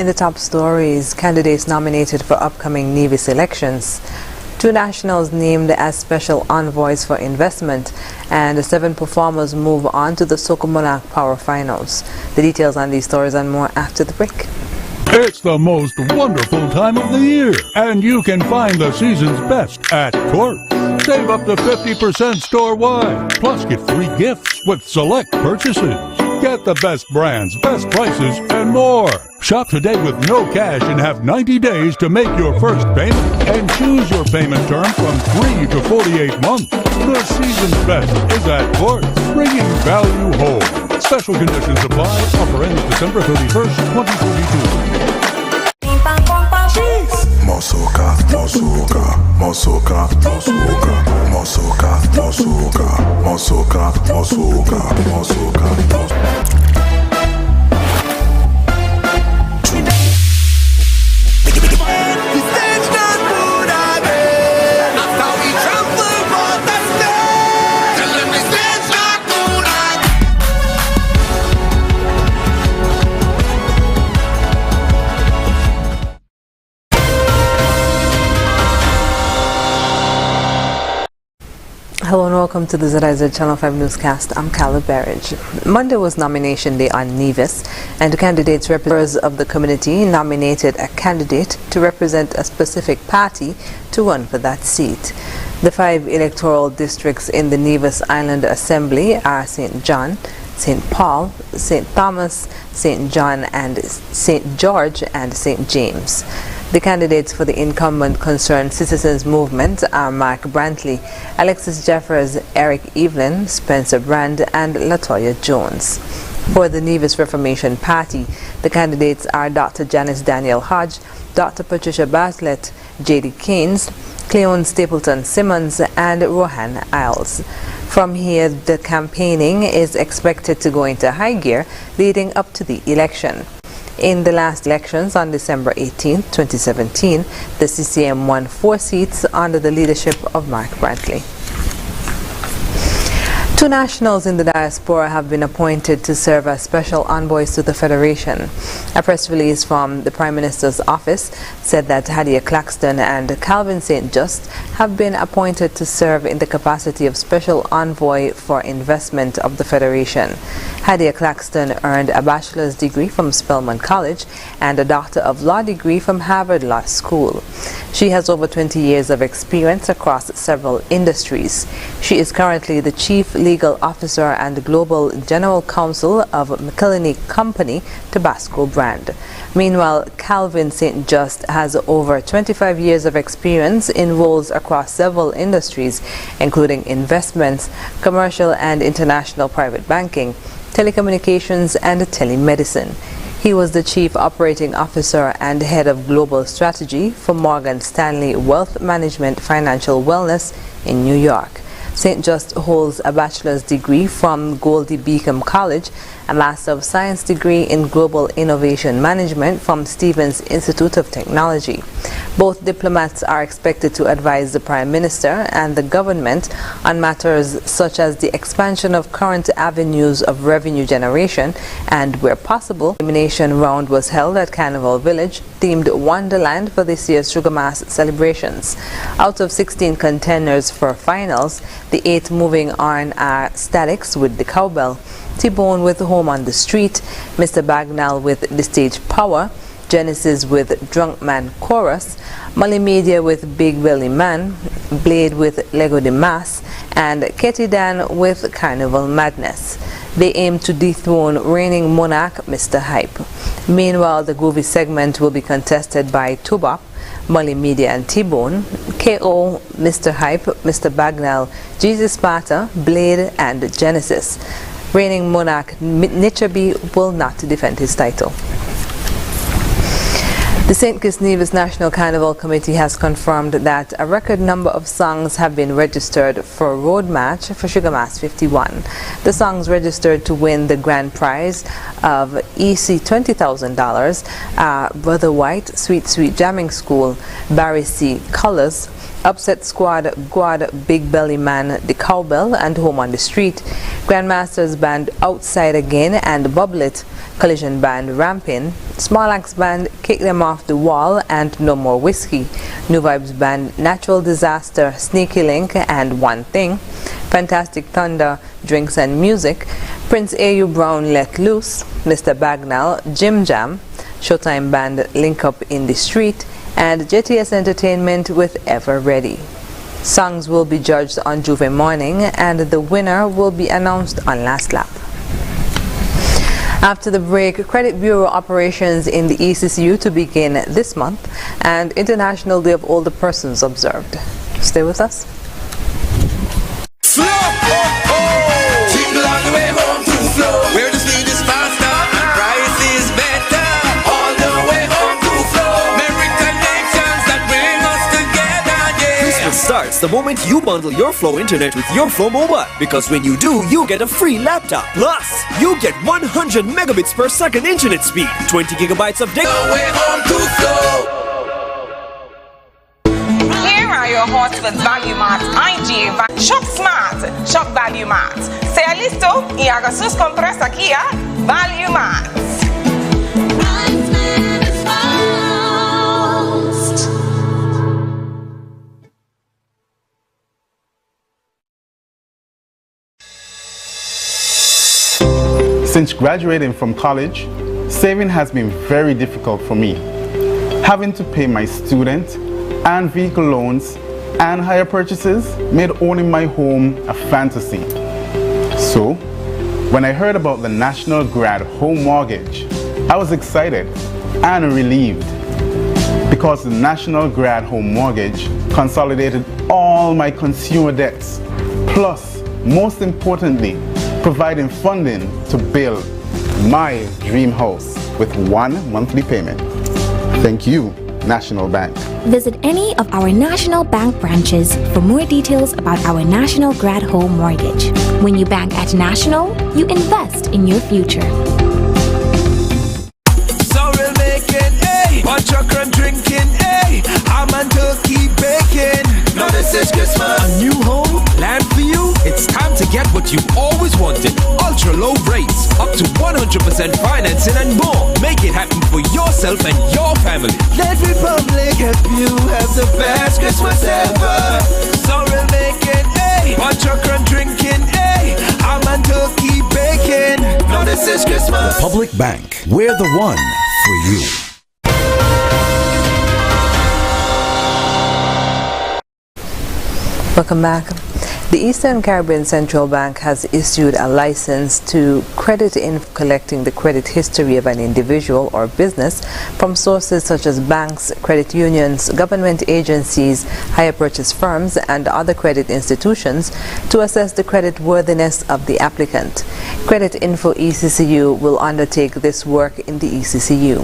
the top stories, candidates nominated for upcoming Nevis elections. 2 nationals named as special envoys for investment, and 7 performers move on to the Soca Monarch Power Finals. The details on these stories and more after the break. It's the most wonderful time of the year, and you can find the season's best at Court. Save up to 50% store-wide, plus get free gifts with select purchases. Get the best brands, best prices, and more. Shop today with no cash and have 90 days to make your first payment. And choose your payment term from 3 to 48 months. The season's best is at Court, bringing value home. Special conditions apply. Offer ends December 31st, 2022. Mosoka, Mosoka, Mosoka, Mosoka, Mosoka, Mosoka, Mosoka, Mosoka, Mosoka, Mosoka. Hello and welcome to the ZIZ Channel 5 newscast. I'm Carla Barrage. Monday was nomination day on Nevis, and candidates representatives of the community nominated a candidate to represent a specific party to run for that seat. The 5 electoral districts in the Nevis Island Assembly are St. John, St. Paul, St. Thomas, St. John and St. George and St. James. The candidates for the incumbent Concerned Citizens Movement are Mark Brantley, Alexis Jeffers, Eric Evelyn, Spencer Brand and Latoya Jones. For the Nevis Reformation Party, the candidates are Dr. Janice Daniel Hodge, Dr. Patricia Bartlett, J.D. Keynes, Cleon Stapleton Simmons and Rohan Isles. From here, the campaigning is expected to go into high gear leading up to the election. In the last elections on December 18, 2017, the CCM won 4 seats under the leadership of Mark Brantley. 2 nationals in the diaspora have been appointed to serve as special envoys to the Federation. A press release from the Prime Minister's office said that Hadia Claxton and Calvin St. Just have been appointed to serve in the capacity of special envoy for investment of the Federation. Hadia Claxton earned a bachelor's degree from Spelman College and a Doctor of Law degree from Harvard Law School. She has over 20 years of experience across several industries. She is currently the Chief Legal Officer and Global General Counsel of McKillany Company Tabasco brand. Meanwhile, Calvin St. Just has over 25 years of experience in roles across several industries, including investments, commercial and international private banking, telecommunications and telemedicine. He was the Chief Operating Officer and Head of Global Strategy for Morgan Stanley Wealth Management Financial Wellness in New York. St. Just holds a bachelor's degree from Goldie Beacom College, a Master of Science degree in Global Innovation Management from Stevens Institute of Technology. Both diplomats are expected to advise the Prime Minister and the government on matters such as the expansion of current avenues of revenue generation, and where possible, the elimination round was held at Carnival Village, themed Wonderland for this year's Sugar Mass celebrations. Out of 16 contenders for finals, the 8 moving on are Statics with the Cowbell, T-Bone with Home on the Street, Mr. Bagnall with The Stage Power, Genesis with Drunk Man Chorus, Multimedia with Big Belly Man, Blade with Lego de Mass, and Ketty Dan with Carnival Madness. They aim to dethrone reigning monarch Mr. Hype. Meanwhile, the groovy segment will be contested by Tubop, Multimedia and T-Bone, KO, Mr. Hype, Mr. Bagnall, Jesus Sparta, Blade and Genesis. Reigning monarch Nichabi will not defend his title. The St. Kitts Nevis National Carnival Committee has confirmed that a record number of songs have been registered for a road match for Sugar Mass 51. The songs registered to win the grand prize of EC $20,000 are Brother White, Sweet Sweet Jamming School, Barry C. Colors, Upset Squad, Guad, Big Belly Man, The Cowbell, and Home on the Street, Grandmasters Band Outside Again and Bubblet, Collision Band Rampin', Small Axe Band Kick Them Off the Wall and No More Whiskey, New Vibes Band Natural Disaster, Sneaky Link and One Thing, Fantastic Thunder, Drinks and Music, Prince A.U. Brown Let Loose, Mr. Bagnall, Jim Jam, Showtime Band Link Up in the Street, and JTS Entertainment with Ever Ready. Songs will be judged on Juve morning and the winner will be announced on last lap. After the break, Credit Bureau operations in the ECCU to begin this month and International Day of Older Persons observed. Stay with us. Starts the moment you bundle your Flow internet with your Flow mobile, because when you do, you get a free laptop. Plus, you get 100 megabits per second internet speed, 20 gigabytes of data. Here are your hosts with Value Mart, IG, Shop Smart, Shop Value Mart. Sea listo y haga sus compras aquí a Value Mart. Since graduating from college, saving has been very difficult for me. Having to pay my student and vehicle loans and hire purchases made owning my home a fantasy. So, when I heard about the National Grad Home Mortgage, I was excited and relieved because the National Grad Home Mortgage consolidated all my consumer debts, plus, most importantly, providing funding to build my dream house with one monthly payment. Thank you, National Bank. Visit any of our National Bank branches for more details about our National Grad Home Mortgage. When you bank at National, you invest in your future. Sorrel making, hey, bunch of crumb drinking, hey, I'm on turkey bacon. Now this is Christmas. A new home, land for you. It's time to get what you always wanted. Ultra low rates, up to 100% financing and more. Make it happen for yourself and your family. Let Republic help you have the best Christmas ever. Sorrel making, hey, bunch of crumb drinking, hey, I'm on turkey bacon. Now this is Christmas. Republic Bank, we're the one for you. Welcome back. The Eastern Caribbean Central Bank has issued a license to credit in collecting the credit history of an individual or business from sources such as banks, credit unions, government agencies, hire purchase firms, and other credit institutions to assess the credit worthiness of the applicant. Credit Info ECCU will undertake this work in the ECCU.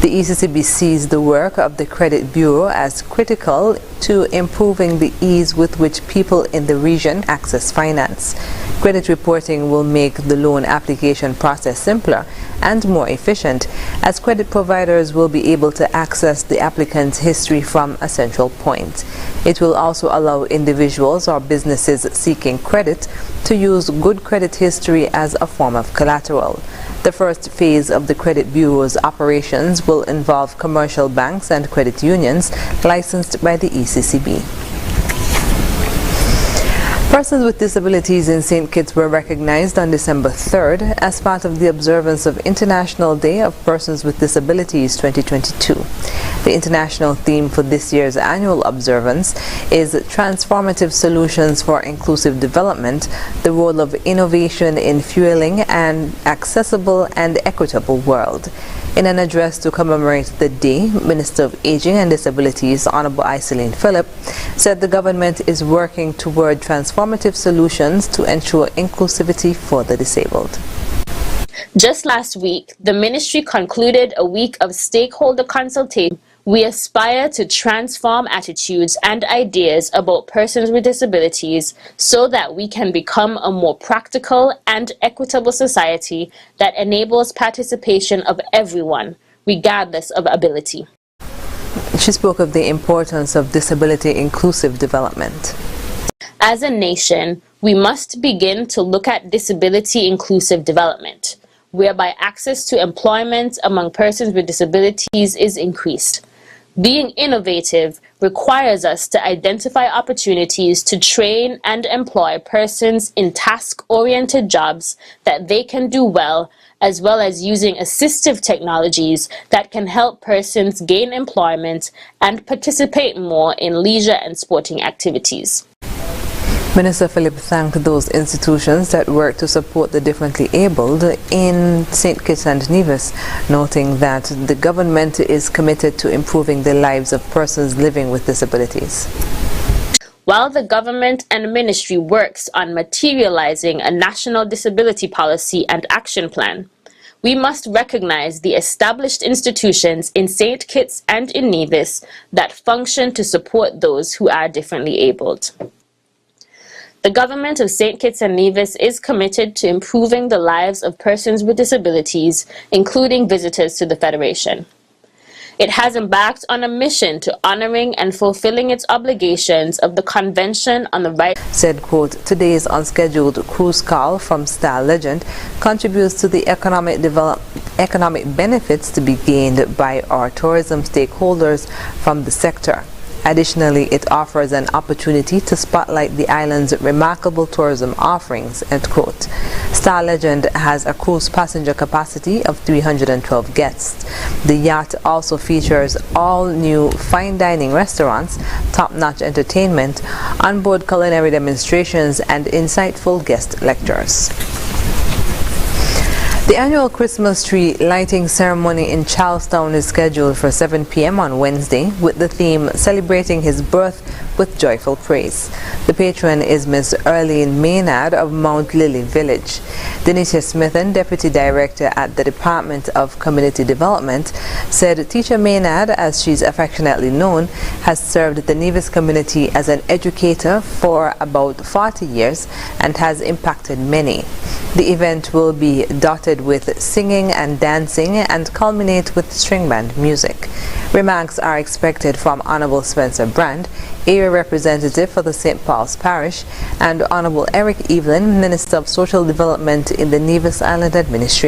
The ECCB sees the work of the Credit Bureau as critical to improving the ease with which people in the region access finance. Credit reporting will make the loan application process simpler and more efficient, as credit providers will be able to access the applicant's history from a central point. It will also allow individuals or businesses seeking credit to use good credit history as a form of collateral. The first phase of the Credit Bureau's operations will involve commercial banks and credit unions licensed by the ECCB. Persons with disabilities in St. Kitts were recognized on December 3rd as part of the observance of International Day of Persons with Disabilities 2022. The international theme for this year's annual observance is Transformative Solutions for Inclusive Development, the role of innovation in fueling an accessible and equitable world. In an address to commemorate the day, Minister of Aging and Disabilities, Honorable Iselene Phillip, said the government is working toward transformative solutions to ensure inclusivity for the disabled. Just last week, the ministry concluded a week of stakeholder consultation. We aspire to transform attitudes and ideas about persons with disabilities so that we can become a more practical and equitable society that enables participation of everyone, regardless of ability. She spoke of the importance of disability inclusive development. As a nation, we must begin to look at disability inclusive development, whereby access to employment among persons with disabilities is increased. Being innovative requires us to identify opportunities to train and employ persons in task-oriented jobs that they can do well as using assistive technologies that can help persons gain employment and participate more in leisure and sporting activities. Minister Philip thanked those institutions that work to support the differently abled in St. Kitts and Nevis, noting that the government is committed to improving the lives of persons living with disabilities. While the government and ministry works on materializing a national disability policy and action plan, we must recognize the established institutions in St. Kitts and in Nevis that function to support those who are differently abled. The government of St. Kitts and Nevis is committed to improving the lives of persons with disabilities, including visitors to the Federation. It has embarked on a mission to honoring and fulfilling its obligations of the Convention on the Right. Said, quote, today's unscheduled cruise call from Star Legend contributes to the economic benefits to be gained by our tourism stakeholders from the sector. Additionally, it offers an opportunity to spotlight the island's remarkable tourism offerings, end quote. Star Legend has a cruise passenger capacity of 312 guests. The yacht also features all new fine dining restaurants, top-notch entertainment, onboard culinary demonstrations, and insightful guest lectures. The annual Christmas tree lighting ceremony in Charlestown is scheduled for 7 p.m. on Wednesday with the theme Celebrating His Birth with Joyful Praise. The patron is Ms. Erlene Maynard of Mount Lily Village. Denisha Smithen, Deputy Director at the Department of Community Development, said Teacher Maynard, as she's affectionately known, has served the Nevis community as an educator for about 40 years and has impacted many. The event will be dotted with singing and dancing and culminate with string band music. Remarks are expected from Honorable Spencer Brand, Area Representative for the St. Paul's Parish, and Honorable Eric Evelyn, Minister of Social Development in the Nevis Island Administration.